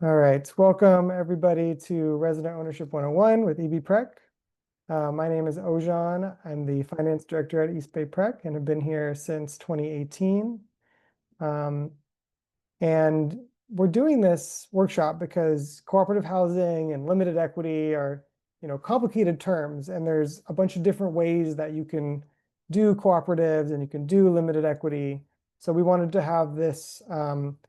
All right, welcome everybody to Resident Ownership 101 with EB PREC. My name is Ojan. I'm the finance director at EB PREC and have been here since 2018. And we're doing this workshop because cooperative housing and limited equity are, complicated terms, and there's a bunch of different ways that you can do cooperatives and you can do limited equity. So we wanted to have this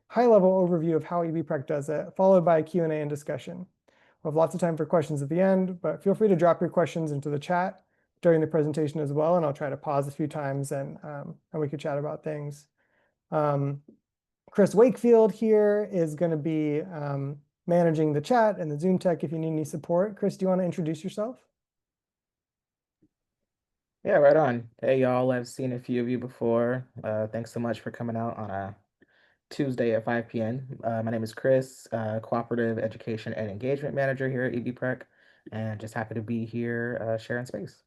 high-level overview of how EB PREC does it, followed by a Q&A and discussion. We'll have lots of time for questions at the end, but feel free to drop your questions into the chat during the presentation as well, and I'll try to pause a few times and we could chat about things. Chris Wakefield here is going to be managing the chat and the Zoom tech if you need any support. Chris, do you want to introduce yourself? Yeah, right on. Hey, y'all, I've seen a few of you before. Thanks so much for coming out on a Tuesday at 5 p.m. My name is Chris, Cooperative Education and Engagement Manager here at EB PREC, and just happy to be here sharing space.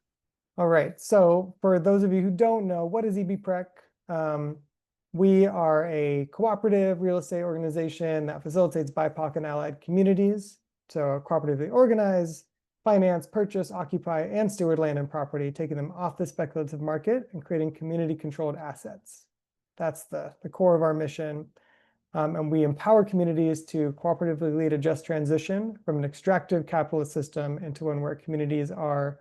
All right. So for those of you who don't know, what is EB PREC? We are a cooperative real estate organization that facilitates BIPOC and allied communities to cooperatively organize, finance, purchase, occupy, and steward land and property, taking them off the speculative market and creating community-controlled assets. That's the core of our mission. And we empower communities to cooperatively lead a just transition from an extractive capitalist system into one where communities are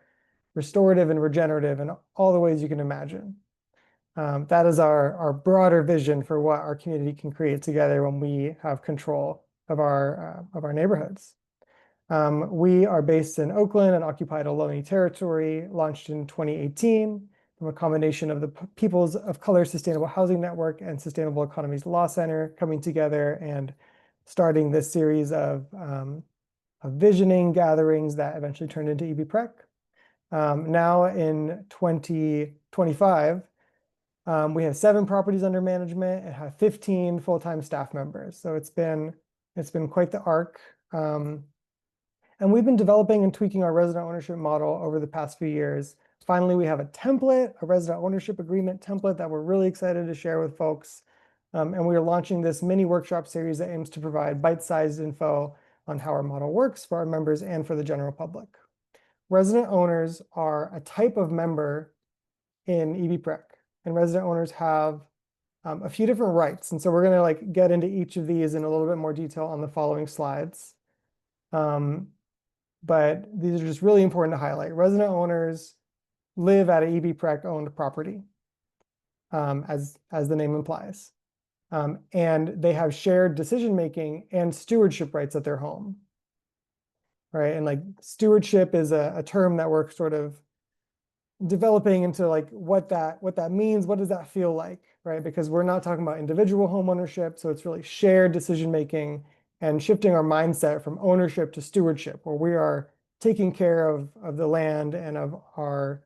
restorative and regenerative in all the ways you can imagine. That is our broader vision for what our community can create together when we have control of our neighborhoods. We are based in Oakland and occupied Ohlone territory, launched in 2018 from a combination of the Peoples of Color Sustainable Housing Network and Sustainable Economies Law Center coming together and starting this series of visioning gatherings that eventually turned into EB PREC. Now in 2025, we have 7 properties under management and have 15 full-time staff members. So it's been quite the arc. And we've been developing and tweaking our resident ownership model over the past few years. Finally, we have a template, a resident ownership agreement template that we're really excited to share with folks. And we are launching this mini workshop series that aims to provide bite-sized info on how our model works for our members and for the general public. Resident owners are a type of member in EB PREC, and resident owners have a few different rights. And so we're going to get into each of these in a little bit more detail on the following slides. But these are just really important to highlight. Resident owners live at an EB PREC owned property, as the name implies. And they have shared decision-making and stewardship rights at their home. Right. And stewardship is a term that we're sort of developing into what that means. What does that feel like? Right. Because we're not talking about individual home ownership. So it's really shared decision-making and shifting our mindset from ownership to stewardship, where we are taking care of the land and of our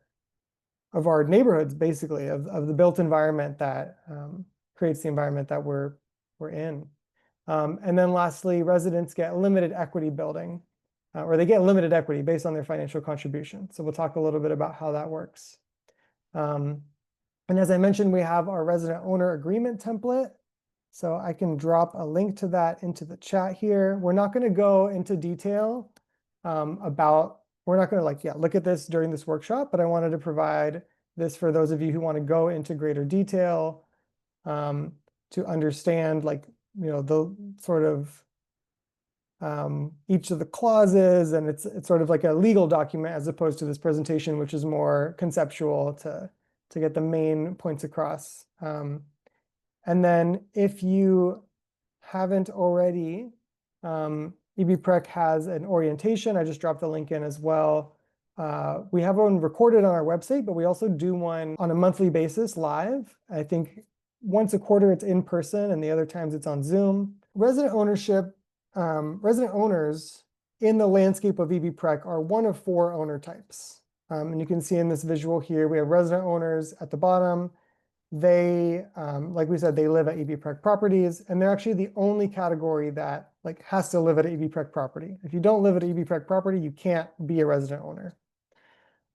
neighborhoods, basically, of the built environment that creates the environment that we're in. And then lastly, residents get limited equity building. Or they get limited equity based on their financial contribution. So we'll talk a little bit about how that works. And as I mentioned, we have our resident owner agreement template. So I can drop a link to that into the chat here. We're not going to go into detail we're not going to look at this during this workshop, but I wanted to provide this for those of you who want to go into greater detail to understand the sort of each of the clauses, and it's sort of like a legal document as opposed to this presentation, which is more conceptual to get the main points across. And then if you haven't already, EB PREC has an orientation. I just dropped the link in as well. We have one recorded on our website, but we also do one on a monthly basis live. I think once a quarter it's in person and the other times it's on Zoom. Resident owners in the landscape of EB PREC are one of 4 owner types. And you can see in this visual here, we have resident owners at the bottom. They, like we said, they live at EB PREC properties, and they're actually the only category that has to live at an EB PREC property. If you don't live at an EB PREC property, you can't be a resident owner.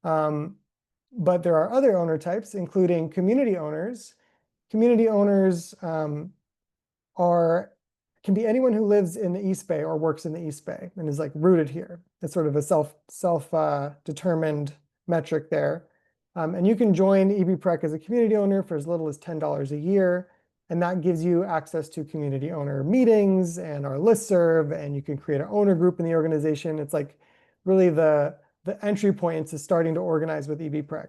But there are other owner types, including community owners. Community owners are can be anyone who lives in the East Bay or works in the East Bay and is like rooted here. It's sort of a determined metric there. And you can join EB PREC as a community owner for as little as $10 a year. And that gives you access to community owner meetings and our listserv, and you can create an owner group in the organization. It's like really the entry point into starting to organize with EB PREC.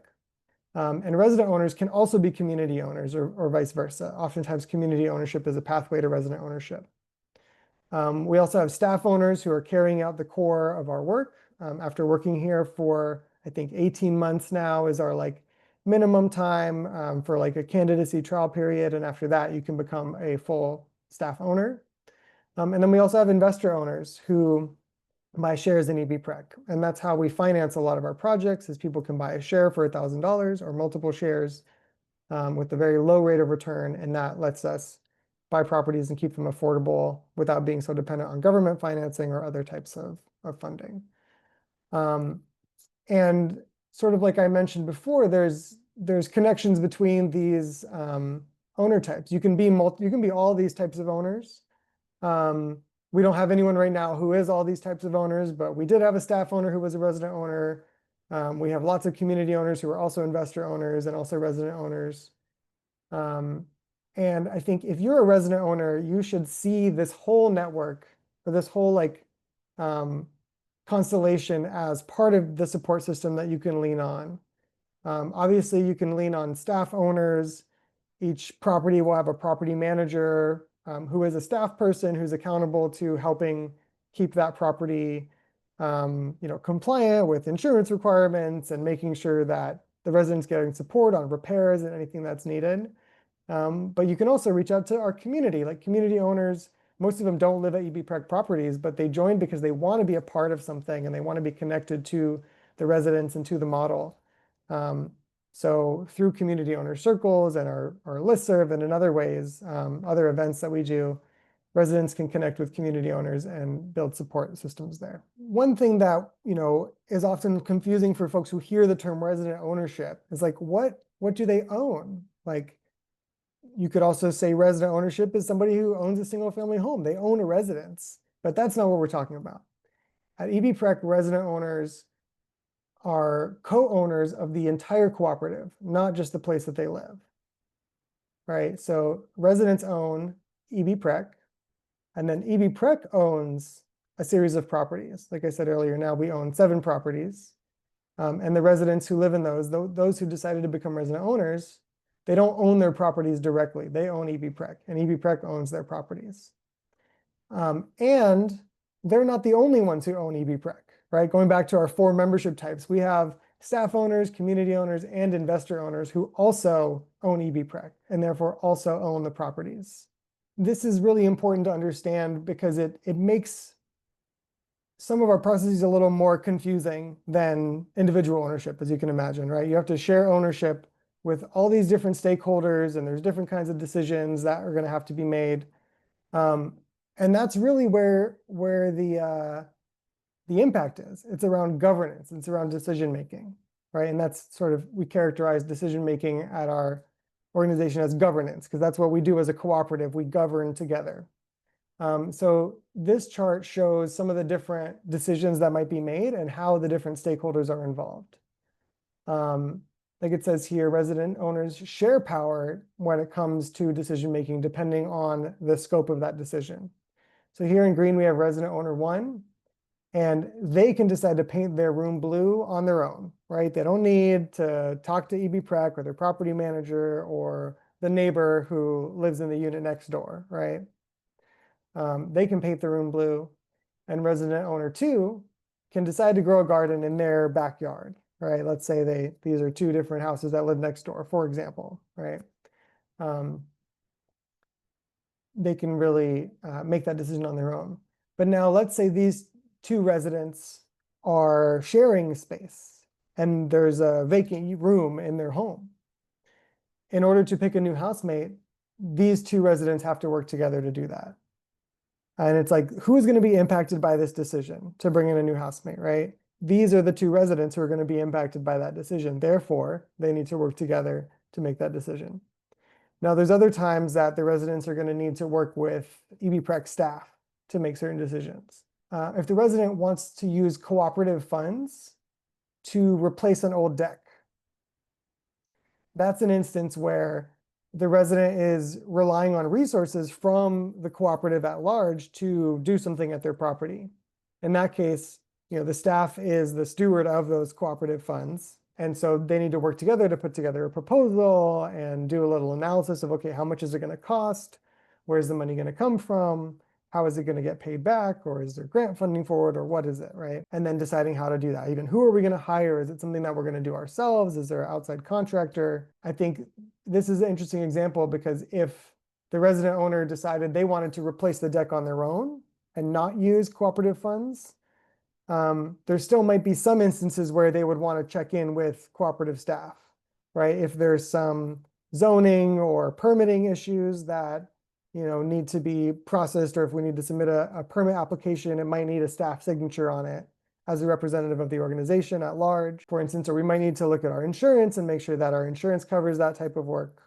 And resident owners can also be community owners or vice versa. Oftentimes community ownership is a pathway to resident ownership. We also have staff owners who are carrying out the core of our work. After working here for, I think, 18 months now is our like minimum time for like a candidacy trial period. And after that, you can become a full staff owner. And then we also have investor owners who buy shares in EB PREC. And that's how we finance a lot of our projects, is people can buy a share for $1,000 or multiple shares with a very low rate of return. And that lets us buy properties and keep them affordable without being so dependent on government financing or other types of funding. And sort of like I mentioned before, there's connections between these owner types. You can be all these types of owners. We don't have anyone right now who is all these types of owners, but we did have a staff owner who was a resident owner. We have lots of community owners who are also investor owners and also resident owners. And I think if you're a resident owner, you should see this whole network or this whole like constellation as part of the support system that you can lean on. Obviously, you can lean on staff owners. Each property will have a property manager who is a staff person who's accountable to helping keep that property compliant with insurance requirements and making sure that the residents getting support on repairs and anything that's needed. But you can also reach out to our community, like community owners. Most of them don't live at EB PREC properties, but they join because they want to be a part of something and they want to be connected to the residents and to the model. So through community owner circles and our listserv and in other ways, other events that we do, residents can connect with community owners and build support systems there. One thing that is often confusing for folks who hear the term resident ownership is like, what do they own? Like, you could also say resident ownership is somebody who owns a single family home. They own a residence, but that's not what we're talking about. At EB PREC, resident owners are co-owners of the entire cooperative, not just the place that they live, right? So residents own EB PREC, and then EB PREC owns a series of properties. Like I said earlier, now we own 7 properties. And the residents who live in those who decided to become resident owners, they don't own their properties directly. They own EB PREC, and EB PREC owns their properties. And they're not the only ones who own EB PREC, right? Going back to our 4 membership types, we have staff owners, community owners, and investor owners who also own EB PREC and therefore also own the properties. This is really important to understand because it makes some of our processes a little more confusing than individual ownership, as you can imagine, right? You have to share ownership with all these different stakeholders, and there's different kinds of decisions that are going to have to be made. And that's really where the impact is. It's around governance. It's around decision making, right? And that's sort of, we characterize decision making at our organization as governance, because that's what we do as a cooperative. We govern together. So this chart shows some of the different decisions that might be made and how the different stakeholders are involved. Like it says here, resident owners share power when it comes to decision making, depending on the scope of that decision. So here in green, we have resident owner 1, and they can decide to paint their room blue on their own, right? They don't need to talk to EB PREC or their property manager or the neighbor who lives in the unit next door, right? They can paint the room blue, and resident owner 2 can decide to grow a garden in their backyard, right? Let's say these are 2 different houses that live next door, for example, right? They can really make that decision on their own. But now let's say these 2 residents are sharing space and there's a vacant room in their home. In order to pick a new housemate, these 2 residents have to work together to do that. And it's like, who's going to be impacted by this decision to bring in a new housemate, right? These are the 2 residents who are going to be impacted by that decision. Therefore, they need to work together to make that decision. Now, there's other times that the residents are going to need to work with EB PREC staff to make certain decisions. If the resident wants to use cooperative funds to replace an old deck, that's an instance where the resident is relying on resources from the cooperative at large to do something at their property. In that case, the staff is the steward of those cooperative funds. And so they need to work together to put together a proposal and do a little analysis of, okay, how much is it going to cost? Where's the money going to come from? How is it going to get paid back? Or is there grant funding for it? Or what is it, right? And then deciding how to do that. Even who are we going to hire? Is it something that we're going to do ourselves? Is there an outside contractor? I think this is an interesting example because if the resident owner decided they wanted to replace the deck on their own and not use cooperative funds, there still might be some instances where they would want to check in with cooperative staff, right? If there's some zoning or permitting issues that need to be processed, or if we need to submit a permit application, it might need a staff signature on it as a representative of the organization at large, for instance, or we might need to look at our insurance and make sure that our insurance covers that type of work.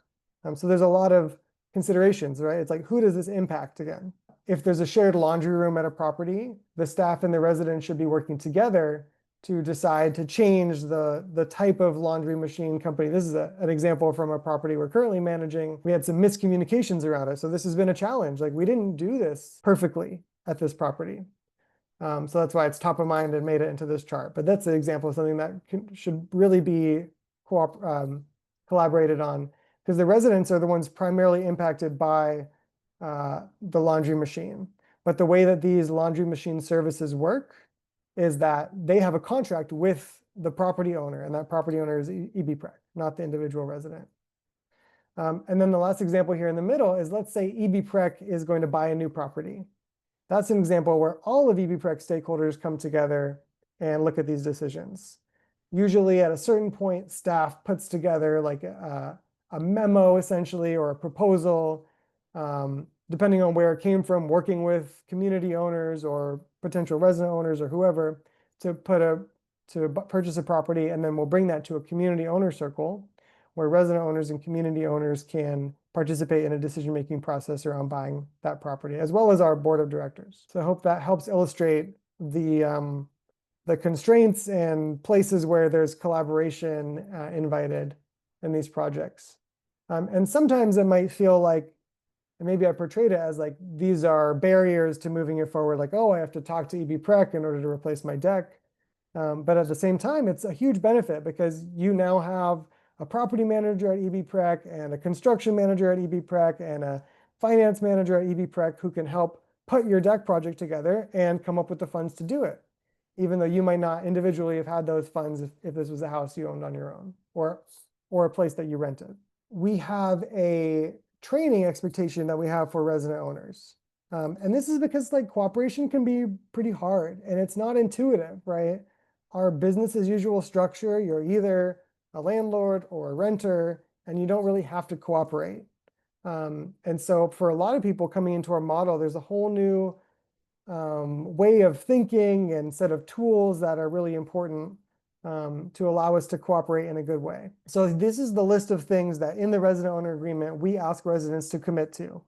So there's a lot of considerations, right? It's like, who does this impact again? If there's a shared laundry room at a property, the staff and the residents should be working together to decide to change the type of laundry machine company. This is an example from a property we're currently managing. We had some miscommunications around it. So this has been a challenge. Like, we didn't do this perfectly at this property. So that's why it's top of mind and made it into this chart. But that's an example of something that should really be collaborated on, because the residents are the ones primarily impacted by the laundry machine. But the way that these laundry machine services work is that they have a contract with the property owner, and that property owner is EB PREC, not the individual resident. And then the last example here in the middle is, let's say EB PREC is going to buy a new property. That's an example where all of EB PREC stakeholders come together and look at these decisions. Usually at a certain point, staff puts together like a memo essentially, or a proposal, depending on where it came from, working with community owners or potential resident owners or whoever to purchase a property. And then we'll bring that to a community owner circle where resident owners and community owners can participate in a decision-making process around buying that property, as well as our board of directors. So I hope that helps illustrate the constraints and places where there's collaboration invited in these projects. And sometimes it might feel like, and maybe I portrayed it as like, these are barriers to moving it forward. Like, oh, I have to talk to EB PREC in order to replace my deck. But at the same time, it's a huge benefit because you now have a property manager at EB PREC and a construction manager at EB PREC and a finance manager at EB PREC who can help put your deck project together and come up with the funds to do it, even though you might not individually have had those funds if this was a house you owned on your own or a place that you rented. We have a training expectation that we have for resident owners. And this is because like cooperation can be pretty hard and it's not intuitive, right? Our business as usual structure, you're either a landlord or a renter, and you don't really have to cooperate. And so for a lot of people coming into our model, there's a whole new way of thinking and set of tools that are really important to allow us to cooperate in a good way. So this is the list of things that in the resident owner agreement, we ask residents to commit to.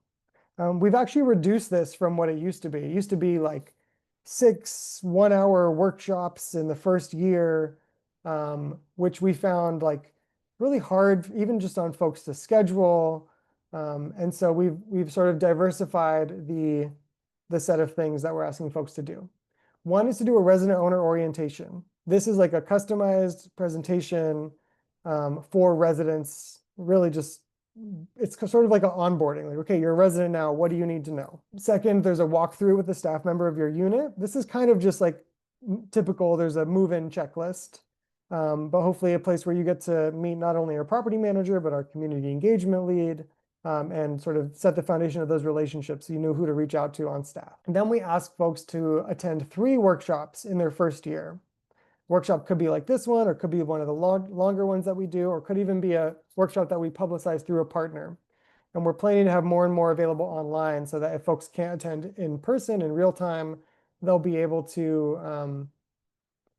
We've actually reduced this from what it used to be. It used to be like 6 one-hour workshops in the first year, which we found like really hard, even just on folks to schedule. And so we've sort of diversified the set of things that we're asking folks to do. One is to do a resident owner orientation. This is like a customized presentation for residents, really just, it's sort of like an onboarding, like, okay, you're a resident now, what do you need to know? Second, there's a walkthrough with the staff member of your unit. This is kind of just like typical, there's a move-in checklist, but hopefully a place where you get to meet not only our property manager, but our community engagement lead, and sort of set the foundation of those relationships so you know who to reach out to on staff. And then we ask folks to attend 3 workshops in their first year. Workshop could be like this one, or could be one of the longer ones that we do, or could even be a workshop that we publicize through a partner. And we're planning to have more and more available online so that if folks can't attend in person in real time, they'll be able to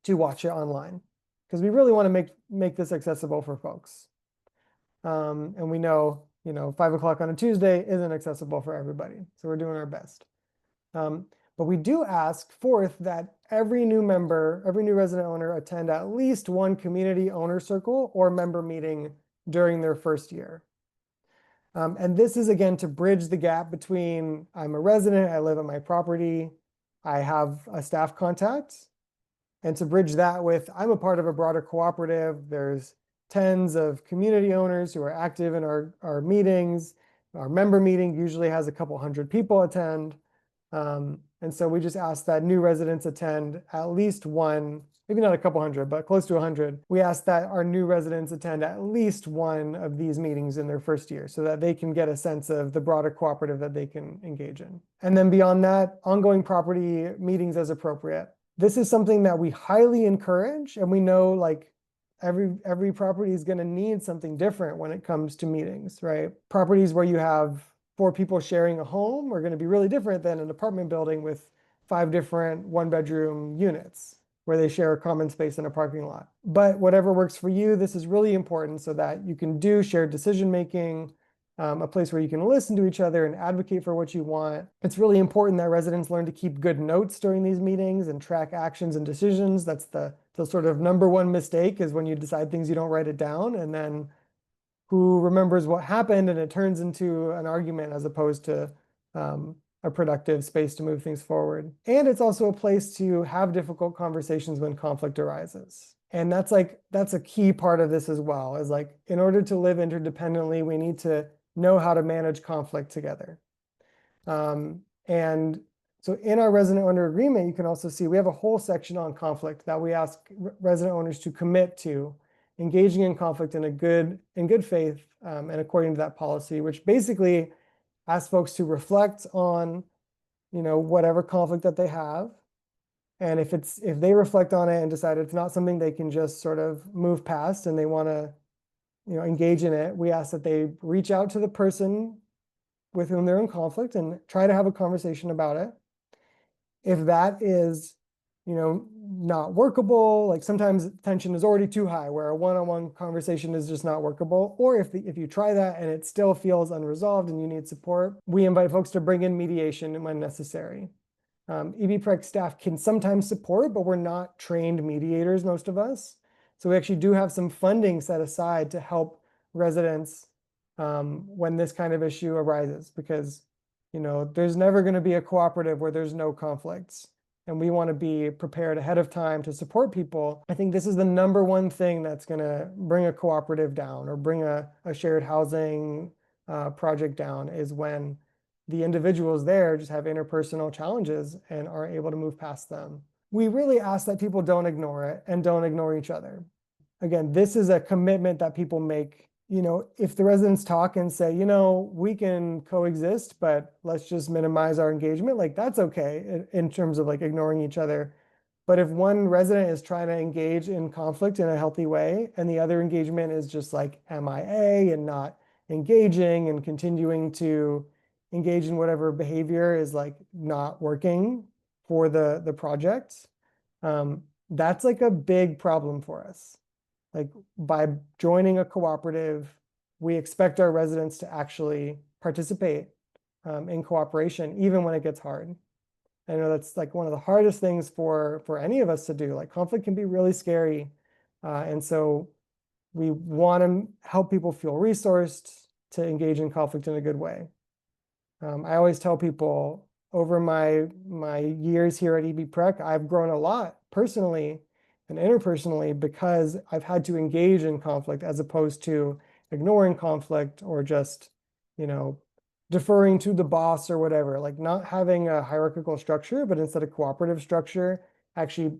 watch it online. Because we really want to make this accessible for folks. And we know, 5 o'clock on a Tuesday isn't accessible for everybody. So we're doing our best. But we do ask, fourth, that every new resident owner attend at least one community owner circle or member meeting during their first year. And this is, again, to bridge the gap between I'm a resident, I live at my property, I have a staff contact, and to bridge that with I'm a part of a broader cooperative. There's tens of community owners who are active in our meetings. Our member meeting usually has a couple hundred people attend. And so we just ask that new residents attend at least one, maybe not a couple hundred, but close to 100. We ask that our new residents attend at least one of these meetings in their first year so that they can get a sense of the broader cooperative that they can engage in. And then beyond that, ongoing property meetings as appropriate. This is something that we highly encourage, and we know like every property is going to need something different when it comes to meetings, right? Properties where you have 4 people sharing a home are going to be really different than an apartment building with 5 different one-bedroom units where they share a common space in a parking lot. But whatever works for you, this is really important so that you can do shared decision-making, a place where you can listen to each other and advocate for what you want. It's really important that residents learn to keep good notes during these meetings and track actions and decisions. That's the sort of number one mistake, is when you decide things, you don't write it down, and then who remembers what happened and it turns into an argument as opposed to a productive space to move things forward. And it's also a place to have difficult conversations when conflict arises. And that's a key part of this as well, is like, in order to live interdependently, we need to know how to manage conflict together. And so in our resident owner agreement, you can also see we have a whole section on conflict that we ask resident owners to commit to engaging in conflict in good faith, and according to that policy, which basically asks folks to reflect on, whatever conflict that they have. And if they reflect on it and decide it's not something they can just sort of move past and they want to, engage in it, we ask that they reach out to the person with whom they're in conflict and try to have a conversation about it. If that is, not workable, like sometimes tension is already too high where a one-on-one conversation is just not workable, or if you try that and it still feels unresolved and you need support, we invite folks to bring in mediation when necessary. EB PREC staff can sometimes support, but we're not trained mediators, most of us. So we actually do have some funding set aside to help residents when this kind of issue arises, because there's never going to be a cooperative where there's no conflicts. And we want to be prepared ahead of time to support people. I think this is the number one thing that's going to bring a cooperative down or bring a shared housing project down, is when the individuals there just have interpersonal challenges and aren't able to move past them. We really ask that people don't ignore it and don't ignore each other. Again, this is a commitment that people make. If the residents talk and say, we can coexist, but let's just minimize our engagement, like that's okay in terms of like ignoring each other. But if one resident is trying to engage in conflict in a healthy way and the other engagement is just like MIA and not engaging and continuing to engage in whatever behavior is like not working for the project, that's like a big problem for us. Like, by joining a cooperative, we expect our residents to actually participate in cooperation, even when it gets hard. I know that's like one of the hardest things for any of us to do. Like, conflict can be really scary. And so we want to help people feel resourced to engage in conflict in a good way. I always tell people, over my years here at EB PREC, I've grown a lot personally and interpersonally because I've had to engage in conflict as opposed to ignoring conflict or just, deferring to the boss or whatever. Like, not having a hierarchical structure, but instead a cooperative structure actually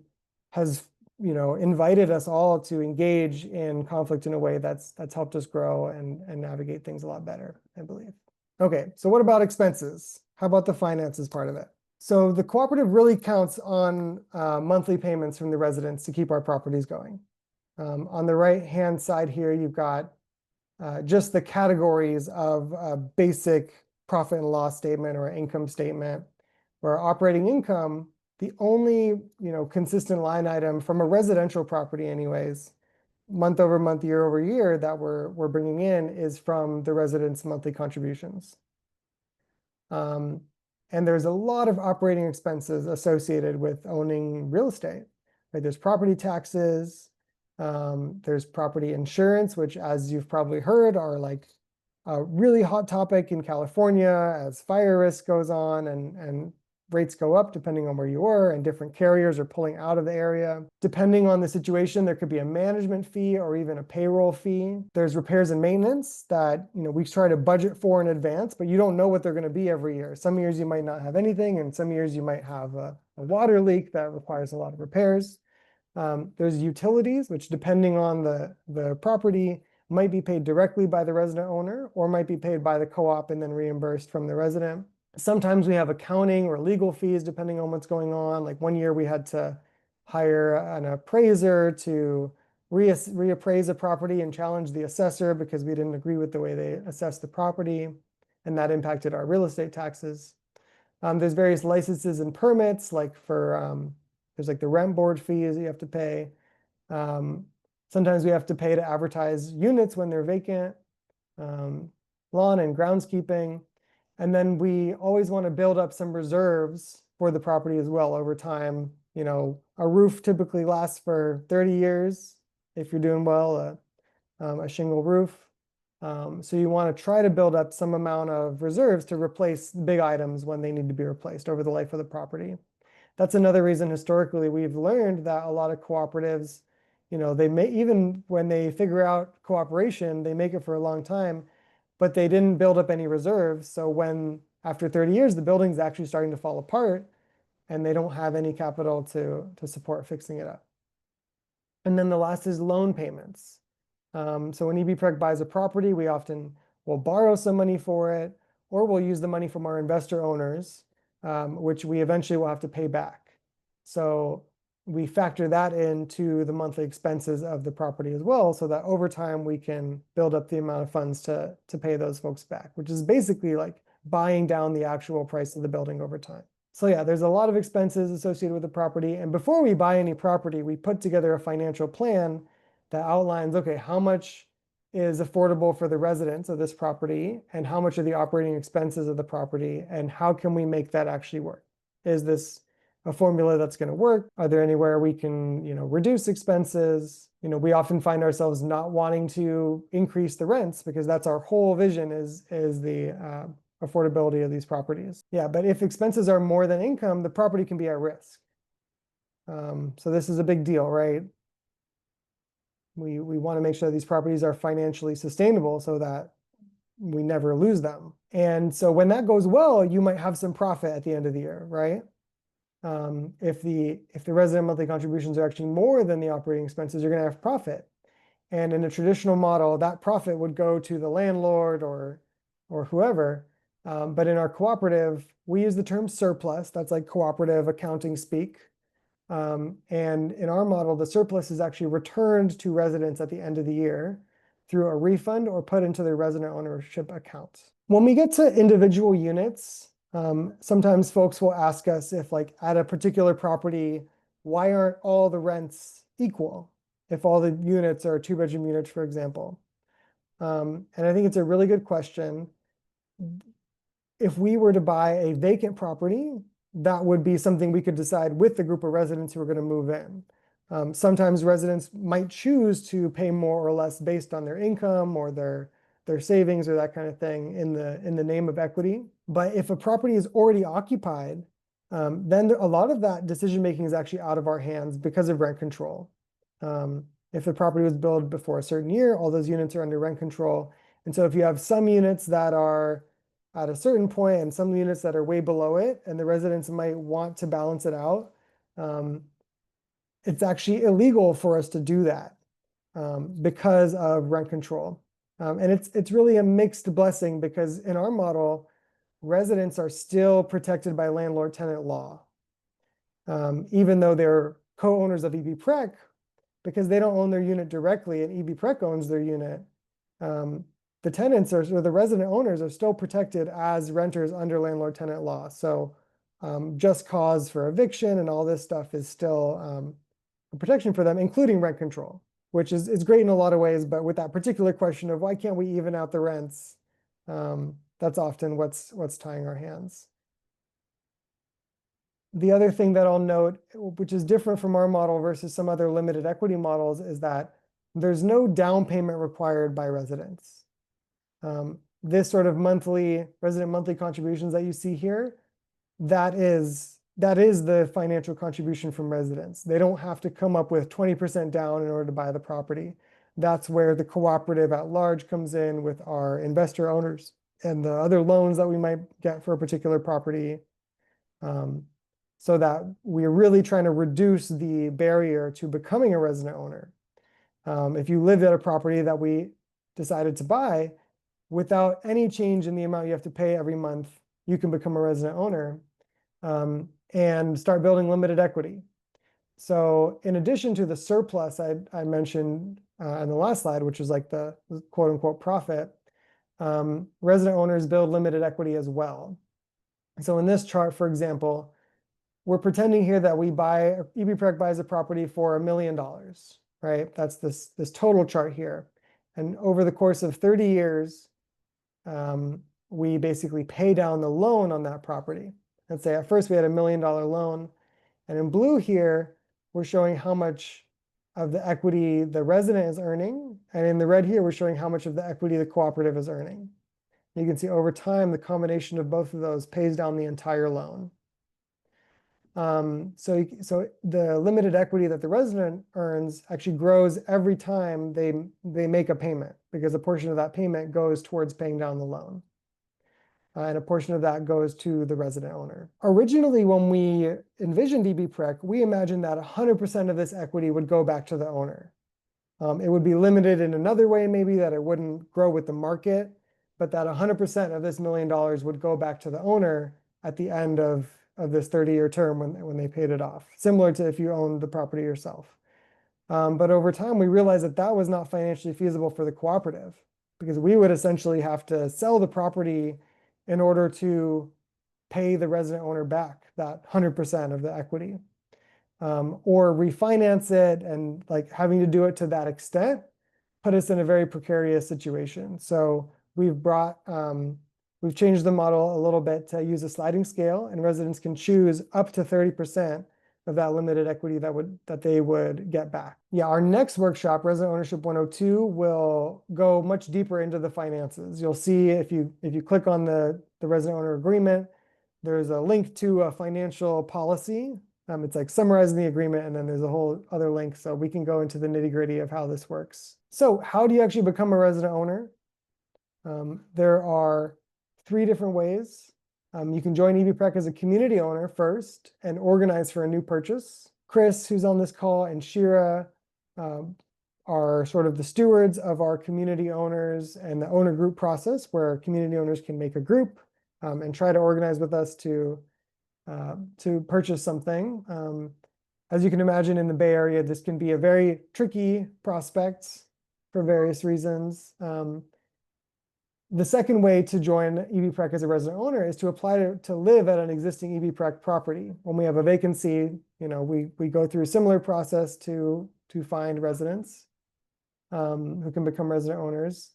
has, invited us all to engage in conflict in a way that's helped us grow and navigate things a lot better, I believe. Okay, so what about expenses? How about the finances part of it? So the cooperative really counts on monthly payments from the residents to keep our properties going. On the right-hand side here, you've got just the categories of a basic profit and loss statement or income statement, where operating income, the only consistent line item from a residential property anyways, month over month, year over year that we're bringing in is from the residents' monthly contributions. And there's a lot of operating expenses associated with owning real estate. Right? There's property taxes, there's property insurance, which, as you've probably heard, are like a really hot topic in California as fire risk goes on and rates go up depending on where you are, and different carriers are pulling out of the area. Depending on the situation, there could be a management fee or even a payroll fee. There's repairs and maintenance that we try to budget for in advance, but you don't know what they're going to be every year. Some years you might not have anything, and some years you might have a water leak that requires a lot of repairs. There's utilities, which depending on the property might be paid directly by the resident owner or might be paid by the co-op and then reimbursed from the resident. Sometimes we have accounting or legal fees depending on what's going on. Like one year we had to hire an appraiser to reappraise a property and challenge the assessor because we didn't agree with the way they assessed the property, and that impacted our real estate taxes. There's various licenses and permits, like there's like the rent board fees that you have to pay. Sometimes we have to pay to advertise units when they're vacant, lawn and groundskeeping. And then we always want to build up some reserves for the property as well over time. A roof typically lasts for 30 years if you're doing well, a shingle roof. So you want to try to build up some amount of reserves to replace big items when they need to be replaced over the life of the property. That's another reason historically we've learned that a lot of cooperatives, they may, even when they figure out cooperation, they make it for a long time, but they didn't build up any reserves. So when after 30 years, the building's actually starting to fall apart and they don't have any capital to support fixing it up. And then the last is loan payments. So when EB PREC buys a property, we often will borrow some money for it, or we'll use the money from our investor owners, which we eventually will have to pay back. So we factor that into the monthly expenses of the property as well, so that over time we can build up the amount of funds to pay those folks back, which is basically like buying down the actual price of the building over time. So yeah, there's a lot of expenses associated with the property. And before we buy any property, we put together a financial plan that outlines, okay, how much is affordable for the residents of this property and how much are the operating expenses of the property and how can we make that actually work? Is this a formula that's going to work? Are there anywhere we can, reduce expenses? We often find ourselves not wanting to increase the rents because that's our whole vision is the affordability of these properties. Yeah, but if expenses are more than income, the property can be at risk. So this is a big deal, right? We want to make sure these properties are financially sustainable so that we never lose them. And so when that goes well, you might have some profit at the end of the year, right? If the resident monthly contributions are actually more than the operating expenses, you're going to have profit. And in a traditional model, that profit would go to the landlord or whoever. But in our cooperative, we use the term surplus. That's like cooperative accounting speak. And in our model, the surplus is actually returned to residents at the end of the year through a refund or put into their resident ownership account. When we get to individual units, sometimes folks will ask us if, like, at a particular property, why aren't all the rents equal if all the units are two-bedroom units, for example? And I think it's a really good question. If we were to buy a vacant property, that would be something we could decide with the group of residents who are going to move in. Sometimes residents might choose to pay more or less based on their income or their savings or that kind of thing in the name of equity. But if a property is already occupied, then a lot of that decision making is actually out of our hands because of rent control. If the property was built before a certain year, all those units are under rent control. And so if you have some units that are at a certain point and some units that are way below it, and the residents might want to balance it out, it's actually illegal for us to do that because of rent control. And it's really a mixed blessing because in our model, residents are still protected by landlord-tenant law, even though they're co-owners of EB PREC, because they don't own their unit directly and EB PREC owns their unit. The tenants or the resident owners are still protected as renters under landlord-tenant law. So just cause for eviction and all this stuff is still a protection for them, including rent control. which is great in a lot of ways, but with that particular question of why can't we even out the rents, that's often what's tying our hands. The other thing that I'll note, which is different from our model versus some other limited equity models, is that there's no down payment required by residents. This sort of resident monthly contributions that you see here, that is the financial contribution from residents. They don't have to come up with 20% down in order to buy the property. That's where the cooperative at large comes in with our investor owners and the other loans that we might get for a particular property. So that we're really trying to reduce the barrier to becoming a resident owner. If you lived at a property that we decided to buy, without any change in the amount you have to pay every month, you can become a resident owner and start building limited equity. So in addition to the surplus I mentioned on the last slide, which is like the quote unquote profit, resident owners build limited equity as well. So in this chart, for example, we're pretending here that EB PREC buys a property for $1 million, right? That's this total chart here. And over the course of 30 years, we basically pay down the loan on that property. Let's say at first we had $1 million loan. And in blue here, we're showing how much of the equity the resident is earning. And in the red here, we're showing how much of the equity the cooperative is earning. You can see over time, the combination of both of those pays down the entire loan. So the limited equity that the resident earns actually grows every time they make a payment, because a portion of that payment goes towards paying down the loan. And a portion of that goes to the resident owner. Originally, when we envisioned EB PREC, we imagined that 100% of this equity would go back to the owner. It would be limited in another way, maybe, that it wouldn't grow with the market, but that 100% of this $1 million would go back to the owner at the end of this 30-year term when they paid it off, similar to if you owned the property yourself. But over time, we realized that that was not financially feasible for the cooperative, because we would essentially have to sell the property in order to pay the resident owner back that 100% of the equity, or refinance it, and like having to do it to that extent put us in a very precarious situation. So we've changed the model a little bit to use a sliding scale, and residents can choose up to 30% of that limited equity that they would get back. Yeah, our next workshop, Resident Ownership 102, will go much deeper into the finances. You'll see if you click on the resident owner agreement, there's a link to a financial policy. It's like summarizing the agreement, and then there's a whole other link, so we can go into the nitty-gritty of how this works. So how do you actually become a resident owner? There are 3 different ways. You can join EB PREC as a community owner first and organize for a new purchase. Chris, who's on this call, and Shira are sort of the stewards of our community owners and the owner group process, where community owners can make a group and try to organize with us to purchase something. As you can imagine, in the Bay Area, this can be a very tricky prospect for various reasons. The second way to join EB PREC as a resident owner is to apply to live at an existing EB PREC property. When we have a vacancy, we go through a similar process to find residents who can become resident owners.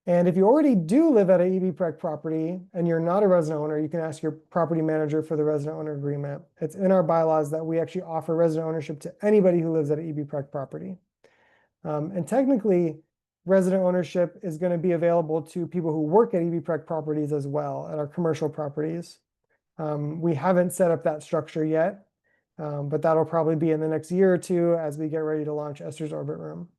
And if you already do live at an EB PREC property and you're not a resident owner, you can ask your property manager for the resident owner agreement. It's in our bylaws that we actually offer resident ownership to anybody who lives at an EB PREC property. And technically, resident ownership is going to be available to people who work at EB PREC properties as well, at our commercial properties. We haven't set up that structure yet, but that'll probably be in the next year or two as we get ready to launch Esther's Orbit Room.